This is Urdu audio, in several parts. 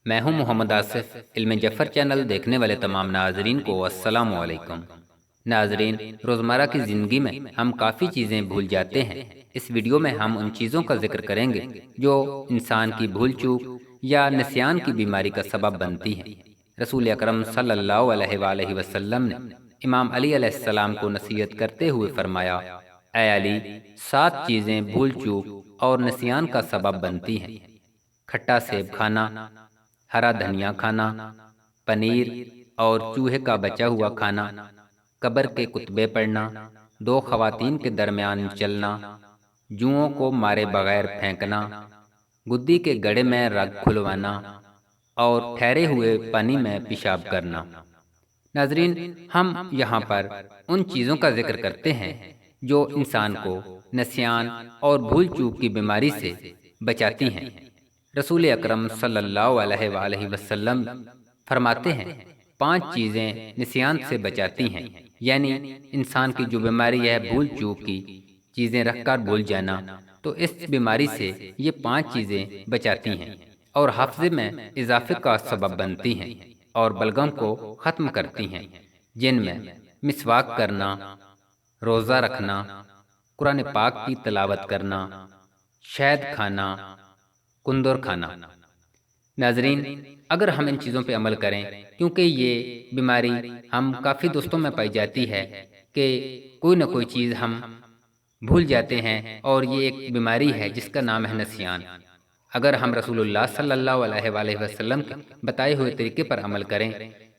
میں ہوں محمد آصف۔ علم جعفر چینل دیکھنے والے تمام ناظرین کو السلام علیکم۔ ناظرین، روزمرہ کی زندگی میں ہم کافی چیزیں بھول جاتے ہیں۔ اس ویڈیو میں ہم ان چیزوں کا ذکر کریں گے جو انسان کی بھول چوک یا نسیان کی بیماری کا سبب بنتی ہیں۔ رسول اکرم صلی اللہ علیہ وآلہ وسلم نے امام علی علیہ السلام کو نصیحت کرتے ہوئے فرمایا، اے علی، 7 چیزیں بھول چوک اور نسیان کا سبب بنتی ہیں: کھٹا سیب کھانا، ہرا دھنیا کھانا، پنیر اور چوہے کا بچا ہوا کھانا، قبر کے کتبے پڑھنا، 2 خواتین کے درمیان چلنا، جوؤں کو مارے بغیر پھینکنا، گدی کے گڑے میں رگ کھلوانا اور ٹھہرے ہوئے پانی میں پیشاب کرنا۔ ناظرین، ہم یہاں پر ان چیزوں کا ذکر کرتے ہیں جو انسان کو نسیان اور بھول چوک کی بیماری سے بچاتی ہیں۔ رسول اکرم صلی اللہ علیہ وآلہ وسلم فرماتے ہیں، 5 چیزیں نسیان سے بچاتی ہیں، یعنی انسان کی جو بیماری ہے بھول چوک کی، چیزیں رکھ کر بھول جانا، تو اس بیماری سے یہ 5 چیزیں بچاتی ہیں اور حافظے میں اضافے کا سبب بنتی ہیں اور بلغم کو ختم کرتی ہیں، جن میں مسواک کرنا، روزہ رکھنا، قرآن پاک کی تلاوت کرنا، شہد کھانا، کندر کھانا۔ ناظرین، اگر ہم ان چیزوں پہ عمل کریں، کیونکہ یہ بیماری ہم کافی دوستوں میں پائی جاتی ہے کہ کوئی نہ کوئی چیز ہم بھول جاتے ہیں، اور یہ ایک بیماری ہے جس کا نام ہے نسیان۔ اگر ہم رسول اللہ صلی اللہ علیہ وآلہ وسلم کے بتائے ہوئے طریقے پر عمل کریں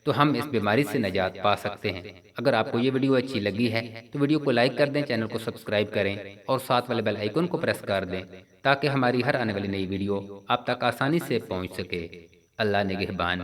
تو ہم اس بیماری سے نجات پا سکتے ہیں۔ اگر آپ کو یہ ویڈیو اچھی لگی ہے تو ویڈیو کو لائک کر دیں، چینل کو سبسکرائب کریں اور ساتھ والے بیل آئیکن کو پریس کر دیں تاکہ ہماری ہر آنے والی نئی ویڈیو آپ تک آسانی سے پہنچ سکے۔ اللہ نگہبان۔